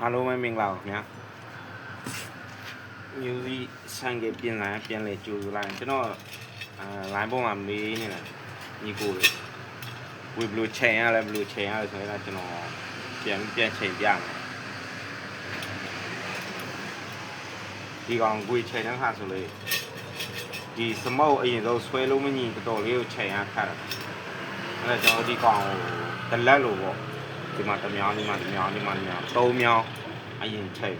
အားလုံးပဲမင်္ဂလာပါခင်ဗျာမျိုးစီဆိုင်ကပြင်လာပြန်လေကြိုးဆိုလိုက်ကျွန်တော်လိုင်းပေါ်မှာမေးနေတာညီကိုလေဝေဘလို့ချိန်ရလဲဘလို့ချိန်ရလဲဆိုတော့ကျွန်တော်ပြန်ချိန်ပြမယ်ဒီကောင်ကိုချိန်တဲ့ခါဆိုလေဒီစမောက်အရင်ဆုံးဆွဲလို့မညီတော်လေးကိုချိန်ရခတ်တယ်အဲ့ဒါကျွန်တော်ဒီကောင်တလက်လို့ပေါ့ဒီမှာတစ်မြောင်းဒီမှာတစ်မြောင်းဒီမှာတစ်မြောင်းသုံးမြောင်းအရင်ချိန်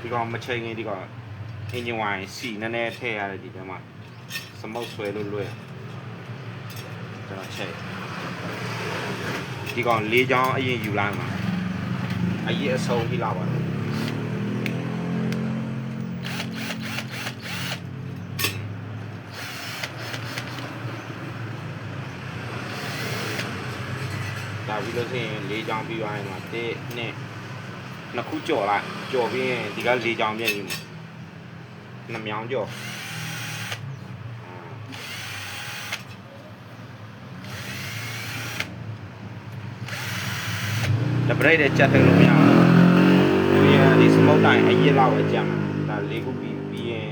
ဒီကောင်မချိန်ရင်ဒီကောင်အင်ဂျင်ဝိုင်းစီနည်းနည်းထည့်ရတယ်ဒီထဲမှာစမောက်ဆွဲလို့လွယ်ကျွန်တော်ချိန်ဒီကောင်၄ချောင်းအရင်ယူလိုက်မှာအရင်အဆုံးကြီးလာပါတော့ဒါပြီးလို့ရှိရင်၄ချောင်းပြီးသွားရင်တော့1 2နှစ်ခုကြော်လိုက်ကြော်ပြီးရင်ဒီက၄ချောင်းပြန်ယူမှာနှစ်မြောင်းကြော်တပရိတ်နဲ့ချက်ထုတ်လို့မရဘူးဒီဒီစမုတ်တိုင်းအရင်လောက်ပဲကြမ်းမှာဒါ၄ခုပြီးရင်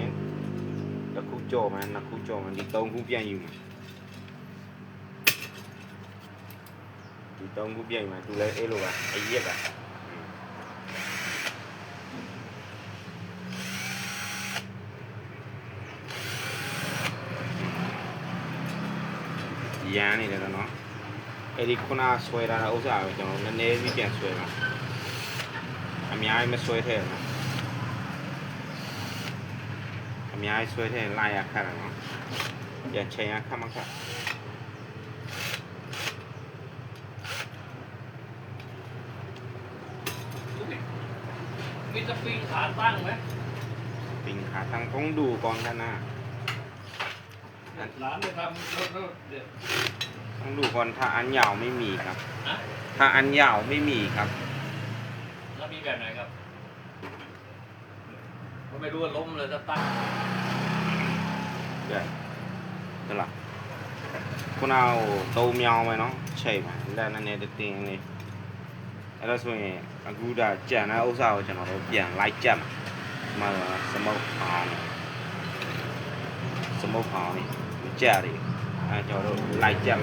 တစ်ခုကြော်မှနှစ်ခုကြော်မှဒီ၃ခုပြန်ယူမှာဒီ၃ခုပြန်ယူမှာသူလည်းအဲ့လိုပါအရက်ပါရမ်းနေတယ်နော်အဲ့ဒီခုနဆွဲတာဥစ္စာပဲကျွန်တော်နည်းနည်းစီပြန်ဆွဲမှာအများကြီးမဆွဲထည့်နော်အများကြီးဆွဲထည့်လိုက်ရခက်တယ်နော်ပြန်ချိန်ရခက်မခက်มีจะปีนขาตั้งไหม ปิงขาตั้งต้องดูก่อนกันนะ ร้านจะทำรถเด็ด ต้องดูก่อนถ้าอันยาวไม่มีครับ นะ ถ้าอันยาวไม่มีครับ แล้วมีแบบไหนครับก็ไม่รู้ว่าล้มเลยจะตั้ง เดี๋ยวนั่นแหละคุณเอาตู้เมียวไหมเนาะใช่ไหมแล้วนั่นเนี่ยตีนเลยအဲ့ဒါဆိုရင်အခုဒါကြံတဲ့ဥစ္စာကိုကျွန်တော်တို့ပြန်လိုက်ကြက်မှာစမုတ်အောင်နေကြက်တယ်အဲကျွန်တော်တို့လိုက်ကြက်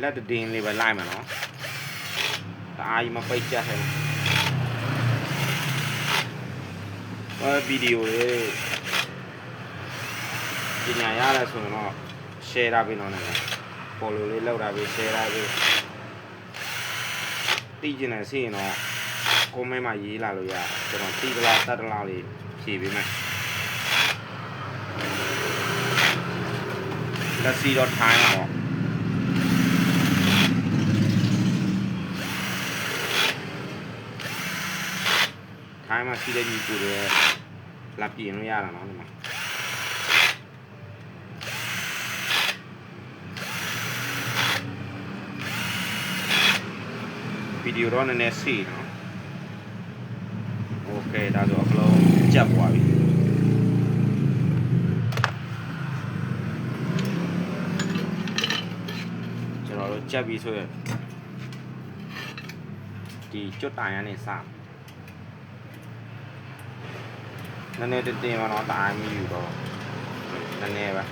လက်တင်းလေးပဲလိုက်မှာနော်ဒါအာကြီးမပိတ်ကြက်ဟဲ့ဗီဒီယိုလေးပညာရတယ်ဆိုရင်တော့ share တာပေးတော့လည်း follow လေးလောက်တာပေး share တာပေးသိကျင်တယ်ဆိုရင်တော့ comment မှာရေးလာလို့ရကျွန်တော်သိတလားတတ်တလားလေးဖြေပေးမယ်လက်စီတော့ထိုင်းပါတော့ထိုင်းမှာစီးတဲ့ညီကိုတွေလာပြင်လို့ရတာနော်ဒီမှာဗီဒီယိုတော့နည်းနည်းစီနော်โอเคဒါဆိုအကလုံးကြက်သွားပြီကျွန်တော်တို့ကြက်ပြီးဆိုရင်ဒီကျွတ်တိုင်ကနေစနည်းနည်းတင်းပါတော့တာအမီယူတော့နည်းနည်းပဲ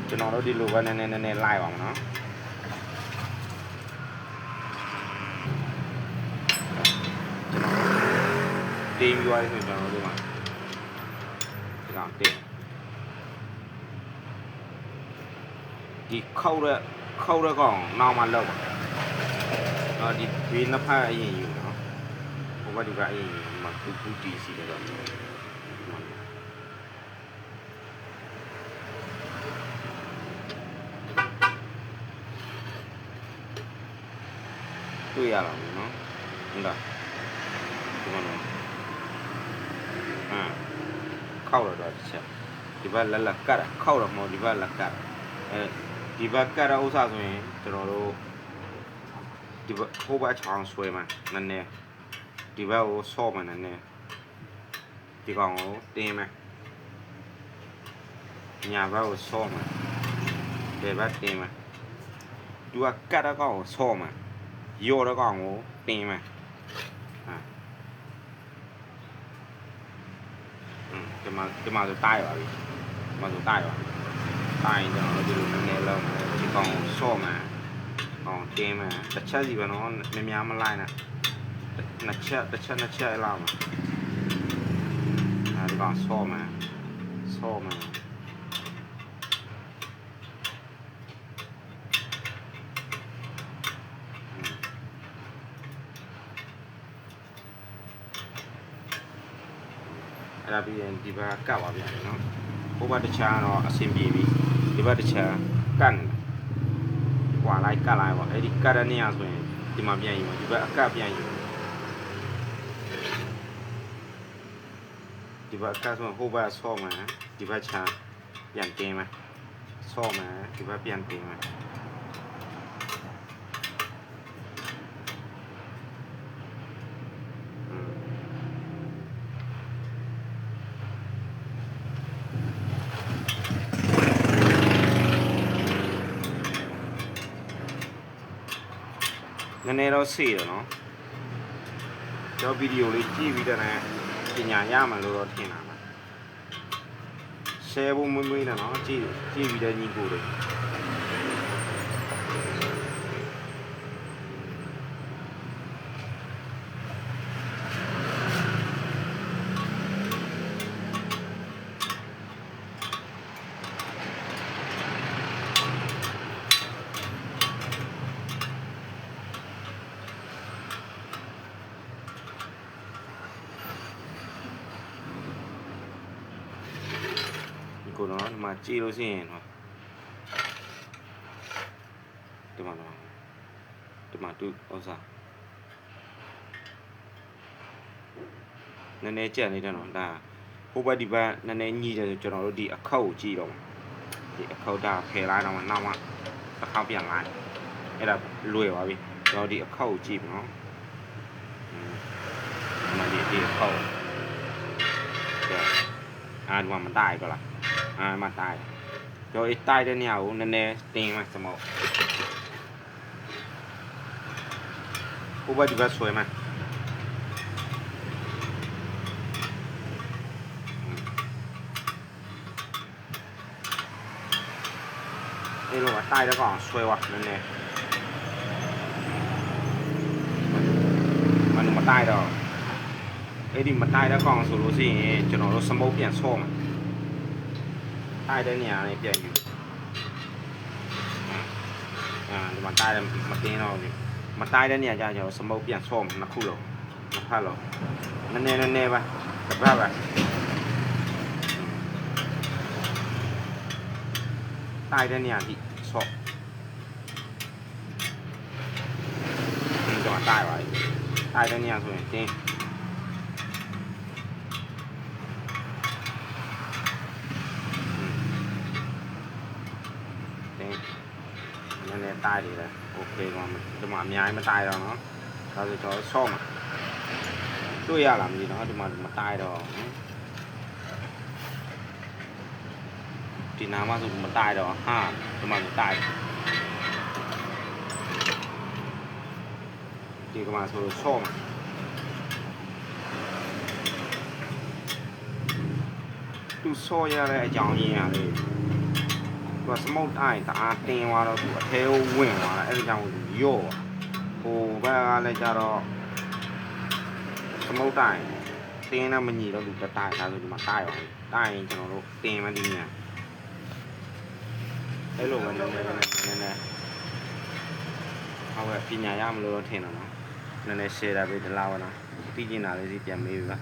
ကျွန်တော်တို့ဒီလိုပဲနည်းနည်းလိုက်ပါမယ်နော်ကျွန်တော်တင်းပြီးသွားပြီဆိုကျွန်တော်တို့မှာဒီကောင်တင်းဒီခောက်တဲ့ကောင်နောက်မှလောက်ပါဒီဘေးနှစ်ဖက်အရင်ယူနော်ဟိုဘက်ဒီကအရင်ယူမှာကူတီစီတယ်တော့တွေ့ရအောင်နော်ဟုတ်လားဒီမှာနော်ခောက်တော့တစ်ချက်ဒီဘက်လက်ကတ်ခောက်တော့မဟုတ်ဒီဘက်လက်ကတ် ဒီဘက်ကရဥစားဆိုရင်ကျွန်တော်တို့ဒီဘက်ဟိုဘက်ချောင်းဆွဲမှာနည်းနည်းဒီဘက်ကိုဆော့မှာနည်းနည်းဒီကောင်ကိုတင်းမယ်ညာဘက်ကိုဆော့မှာဒီဘက်တင်းမှာသူကကတ်တဲ့ကောင်ကိုဆော့မှာရော့တဲ့ကောင်ကိုတင်းမှာဒီမှာဆိုတိုက်ပါပြီဒီမှာဆိုတိုက်ပါတိုင်းကျွန်တော်တို့ဒီလိုနည်းနည်းလောက်ဒီကောင်ကိုဆော့မှာတင်းမှာတစ်ချက်စီပဲနော်များမလိုက်နဲ့နှစ်ချက်လောက်မှာဒီကောင်ဆော့မှာအဲ့ဒါပြီးရင်ဒီဘက်ကတ်ပါပြန်တယ်နော်ဟိုဘက်တစ်ချမ်းတော့အဆင်ပြေပြီဒီဘက်တစ်ချမ်းကတ်ကွာလိုက်ကတ်လိုက်ပါအဲ့ဒီကတ်တဲ့နေရာဆိုရင်ဒီမှာပြန်ယူဒီဘက်အကတ်ပြန်ယူဒီဘက်ကတ်ဆိုဟိုဘက်ဆော့မှာဒီဘက်ချမ်းပြန်တင်းမှာဆော့မှာဒီဘက်ပြန်တင်းမှာနည်းနည်းတော့ဆေးတယ်နော်ကျွန်တော်ဗီဒီယိုလေးကြည့်ပြီးတဲ့နဲ့ပညာရမှလို့တော့ထင်တာပါshare ဖို့မွေးနဲ့နော်ကြည့်ပြီးတဲ့ညီကိုတွေကိုနော်ဒီမှာကြည့်လို့ရှိရင်နော်ဒီမှာတူဥစားနည်းနည်းကြက်နေတယ်နော်ဒါဟိုဘက်ဒီဘက်နည်းနည်းညှိတယ်ဆိုကျွန်တော်တို့ဒီအခောက်ကိုကြည့်တော့ဒီအခောက်ဒါဖယ်လိုက်တော့မှနောက်မှတစ်ခါပြန်လိုက်အဲ့ဒါလွယ်ပါပြီကျွန်တော်ဒီအခောက်ကိုကြည့်ပြီနော်ဒီမှာဒီအခောက်ဒီမှာမတိုက်ပါလားมาตายโดยใต้เนี่ยโอ้แน่ๆติงมาสมองอุบัติเหตุสวยมั้ยนี่รู้ว่าใต้แล้วก็สวยว่ะแน่ๆมันมาใต้ดอกไอ้ดิมาใต้แล้วก็ဆိုလို့ရှိရင်ကျွန်တော်တို့စမုတ်ပြန်ဆော့မှာတိုက်တဲ့နေရာနဲ့ပြန်ယူဒီမှာတိုက်တယ်မတင်းတော့ဘူးမတိုက်တဲ့နေရာကျကျွန်တော်စမုတ်ပြန်ဆော့နှစ်ခုလုံးနှစ်ဖက်လုံးနည်းနည်းပါတစ်ပတ်ပါတိုက်တဲ့နေရာထိဆော့ဒီမှာတိုက်ပါတိုက်တဲ့နေရာဆိုရင်တင်းနည်းနည်းတိုက်တယ်โอเคတော့ဒီမှာအများကြီးမတိုက်တော့နော်ဒါဆိုကျွန်တော်ဆော့မှာတွေ့ရလားမသိတော့ဒီမှာမတိုက်တော့ဒီနာမဆိုမတိုက်တော့ဟာဒီမှာမတိုက်ဒီကမှာဆိုဆော့မှာသူဆော့ရတဲ့အကြောင်းရင်းရလေသူကစမုတ်တိုင်းတအားတင်းသွားတော့သူအထဲကိုဝင်သွားတာအဲ့ဒါကြောင့်ရော့ဟိုဘက်ကလည်းကြတော့စမုတ်တိုင်းတင်းနဲ့မညီတော့သူတတိုက်ဒါဆိုဒီမှာတိုက်အောင်တိုက်ရင်ကျွန်တော်တို့တင်းမှဒီညအဲ့လိုပဲနည်းနည်းဟုတ်ကဲ့ပညာရမလို့တော့ထင်တော့နော်နည်းနည်း share တာပဲဒီလားပါနော်ပြီးကျင်တာလေးစီပြန်မေးပြီပါ